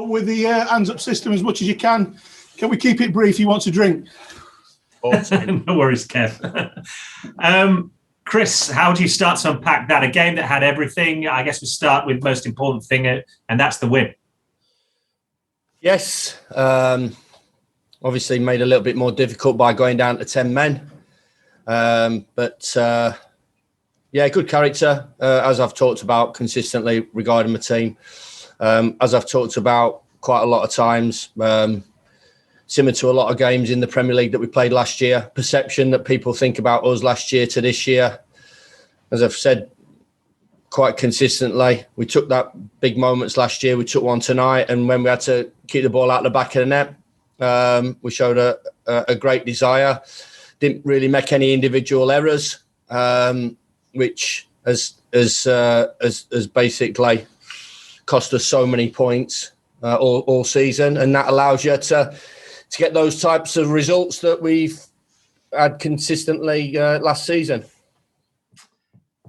but with the hands up system as much as you can we keep it brief? You want to drink? No worries, Kev. Chris, how do you start to unpack that? A game that had everything. I guess we start with the most important thing, and that's the win. Yes. Obviously made a little bit more difficult by going down to 10 men. But good character, as I've talked about consistently regarding my team. As I've talked about quite a lot of times, similar to a lot of games in the Premier League that we played last year, perception that people think about us last year to this year. As I've said quite consistently, we took that big moments last year. We took one tonight, and when we had to keep the ball out the back of the net, we showed a great desire. Didn't really make any individual errors, which has basically cost us so many points all season, and that allows you to get those types of results that we've had consistently last season.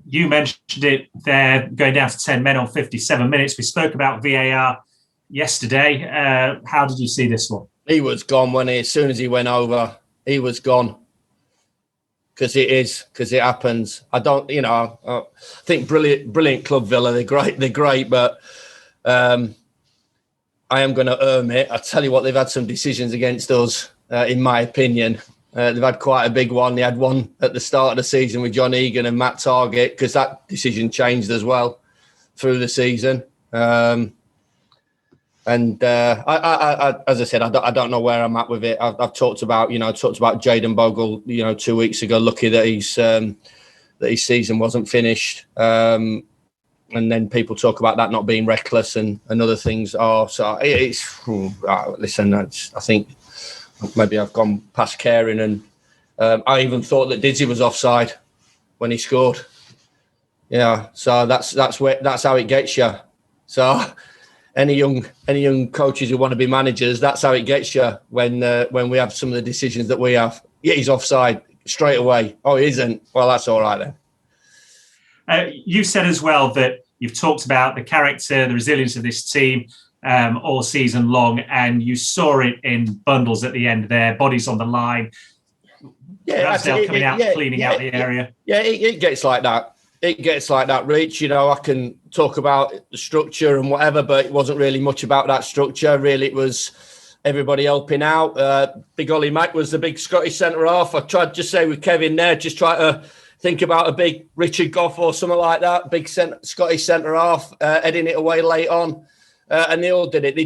You mentioned it there, going down to 10 men on 57 minutes. We spoke about VAR yesterday. How did you see this one? He was gone as soon as he went over, he was gone. Because it happens. I think brilliant club, Villa. They're great, but I am going to admit, I tell you what, they've had some decisions against us, in my opinion. They've had quite a big one. They had one at the start of the season with John Egan and Matt Targett, because that decision changed as well through the season. I as I said, I don't know where I'm at with it. I've talked about, Jayden Bogle, 2 weeks ago, lucky that his season wasn't finished. And then people talk about that not being reckless and other things are. So listen, I think maybe I've gone past caring, and I even thought that Dizzy was offside when he scored. Yeah, so that's how it gets you. So any young coaches who want to be managers, that's how it gets you when we have some of the decisions that we have. Yeah, he's offside straight away. Oh, he isn't. Well, that's all right then. You said as well that you've talked about the character, the resilience of this team all season long, and you saw it in bundles at the end there, bodies on the line. Yeah, coming out, cleaning out the area. Yeah, it gets like that. It gets like that, Rich. I can talk about the structure and whatever, but it wasn't really much about that structure. Really, it was everybody helping out. Big Ollie Mack was the big Scottish centre-half. I tried to say with Kevin there, just try to think about a big Richard Gough or something like that, big Scottish centre-half, heading it away late on. And they all did it. They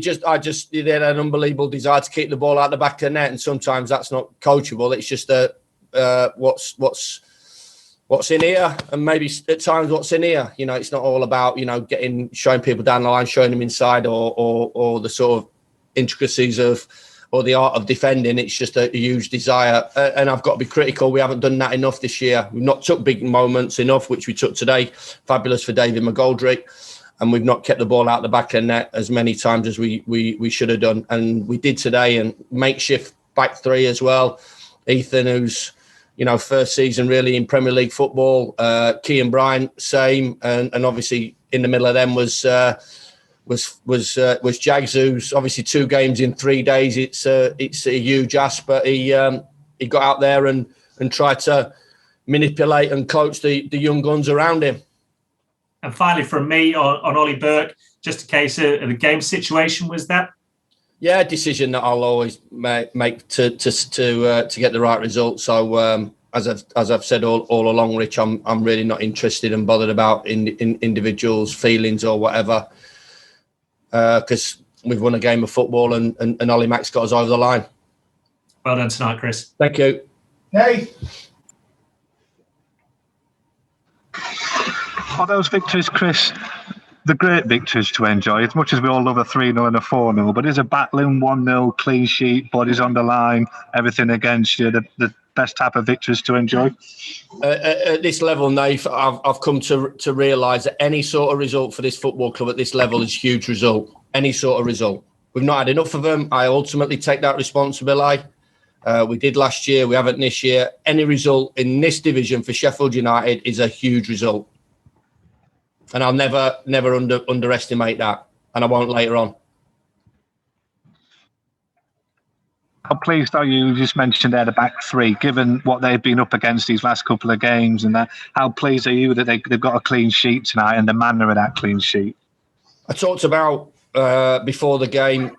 had an unbelievable desire to keep the ball out the back of the net, and sometimes that's not coachable. It's just what's in here, and maybe at times what's in here. It's not all about showing people down the line, showing them inside, or the sort of intricacies of or the art of defending. It's just a huge desire, and I've got to be critical. We haven't done that enough this year. We've not took big moments enough, which we took today. Fabulous for David McGoldrick. And we've not kept the ball out the back of the net as many times as we should have done. And we did today, and makeshift back three as well. Ethan, who's, first season really in Premier League football. Kean Bryant, same. And obviously in the middle of them was Jags, who's obviously 2 games in 3 days. It's a huge ask, but he got out there and tried to manipulate and coach the young guns around him. And finally, from me on Ollie Burke, just a case of the game situation, was that? Yeah, a decision that I'll always make to get the right result. So as I've said all along, Rich, I'm really not interested and bothered about in individuals' feelings or whatever, because we've won a game of football and Ollie Mack's got us over the line. Well done tonight, Chris. Thank you. Hey. Are those victories, Chris, the great victories to enjoy? As much as we all love a 3-0 and a 4-0, but is a battling 1-0, clean sheet, bodies on the line, everything against you, the best type of victories to enjoy? At this level, Nath, I've come to realise that any sort of result for this football club at this level is a huge result. Any sort of result. We've not had enough of them. I ultimately take that responsibility. We did last year. We haven't this year. Any result in this division for Sheffield United is a huge result. And I'll never underestimate that. And I won't later on. How pleased are you? You just mentioned there the back three, given what they've been up against these last couple of games, and that. How pleased are you that they've got a clean sheet tonight and the manner of that clean sheet? I talked about before the game,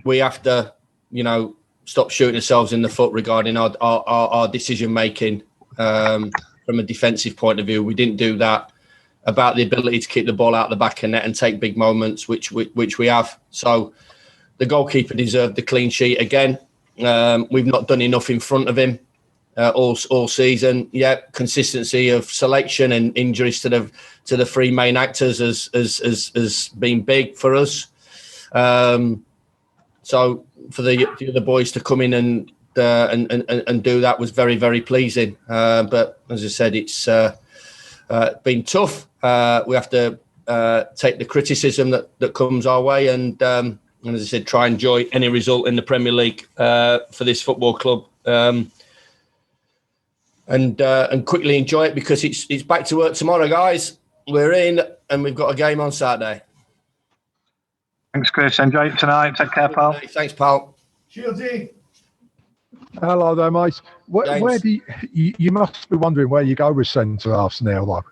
we have to, stop shooting ourselves in the foot regarding our decision making from a defensive point of view. We didn't do that. About the ability to keep the ball out the back of net and take big moments, which we have. So the goalkeeper deserved the clean sheet again. We've not done enough in front of him all season. Yeah, consistency of selection and injuries to the three main actors has been big for us. So for the other boys to come in and do that was very, very pleasing. But as I said, it's been tough. We have to take the criticism that comes our way, and as I said, try and enjoy any result in the Premier League for this football club, and quickly enjoy it, because it's back to work tomorrow, guys. We're in, and we've got a game on Saturday. Thanks, Chris. Enjoy it tonight. Take care, pal. Thanks, pal. Shieldsy. Hello there, mate. Where do you must be wondering where you go with centre halves now, though.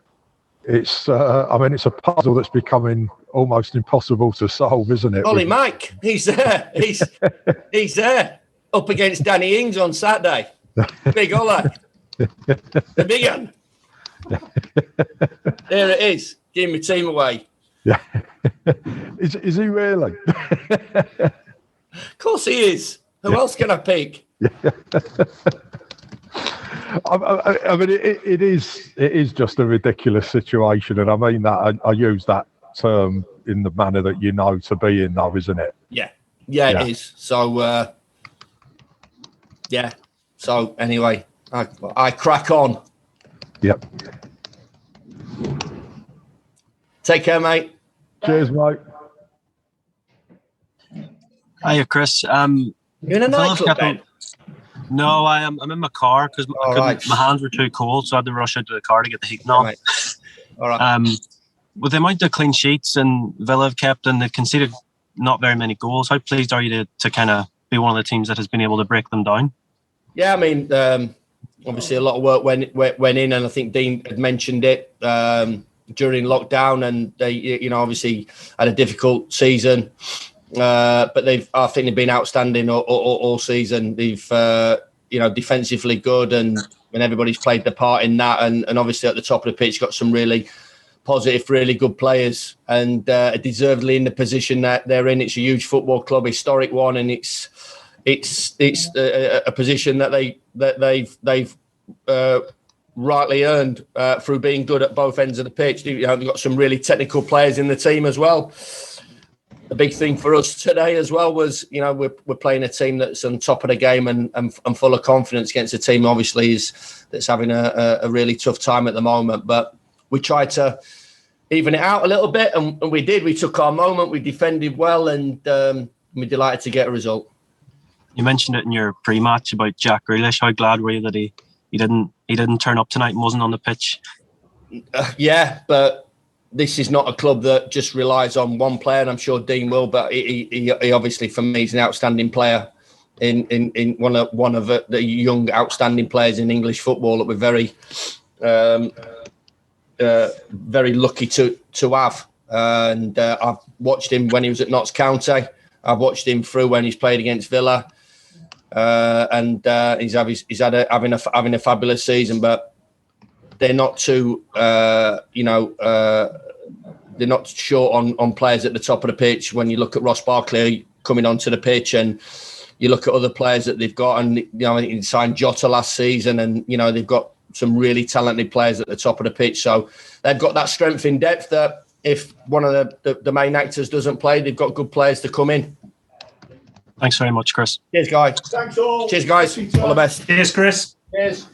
It's it's a puzzle that's becoming almost impossible to solve, isn't it? Ollie Mike, he's there. He's there up against Danny Ings on Saturday. Big Ollie, the big one. There it is. Give my team away. Yeah. Is he really? Of course he is. Who else can I pick? I mean, it is just a ridiculous situation, and I mean that I use that term in the manner that to be in, though, isn't it? Yeah, it is. So, So anyway, I crack on. Yep. Take care, mate. Cheers, mate. Hiya, Chris. You're in a nightclub, Ben? No, I'm in my car because my hands were too cold, so I had to rush out to the car to get the heating on. Right. All right. With the amount of clean sheets and Villa have kept, and they've conceded not very many goals, how pleased are you to kind of be one of the teams that has been able to break them down? Yeah, I mean, obviously a lot of work went in, and I think Dean had mentioned it during lockdown, and they, obviously had a difficult season. But I think they've been outstanding all season. They've, defensively good, and everybody's played their part in that. And obviously at the top of the pitch, got some really positive, really good players, and deservedly in the position that they're in. It's a huge football club, historic one, and it's a position that they've rightly earned through being good at both ends of the pitch. They've got some really technical players in the team as well. The big thing for us today as well was, we're playing a team that's on top of the game and full of confidence against a team, obviously, that's having a really tough time at the moment. But we tried to even it out a little bit, and we did. We took our moment, we defended well, and we're delighted to get a result. You mentioned it in your pre-match about Jack Grealish. How glad were you that he didn't turn up tonight and wasn't on the pitch? Yeah, but this is not a club that just relies on one player, and I'm sure Dean will. But he obviously, for me, is an outstanding player in one of the young outstanding players in English football that we're very very lucky to have. And I've watched him when he was at Notts County. I've watched him through when he's played against Villa, and he's having a fabulous season. But they're not too, they're not short on players at the top of the pitch. When you look at Ross Barkley coming onto the pitch, and you look at other players that they've got, and he signed Jota last season, and they've got some really talented players at the top of the pitch. So they've got that strength in depth that if one of the main actors doesn't play, they've got good players to come in. Thanks very much, Chris. Cheers, guys. Thanks all. Cheers, guys. All the best. Cheers, Chris. Cheers.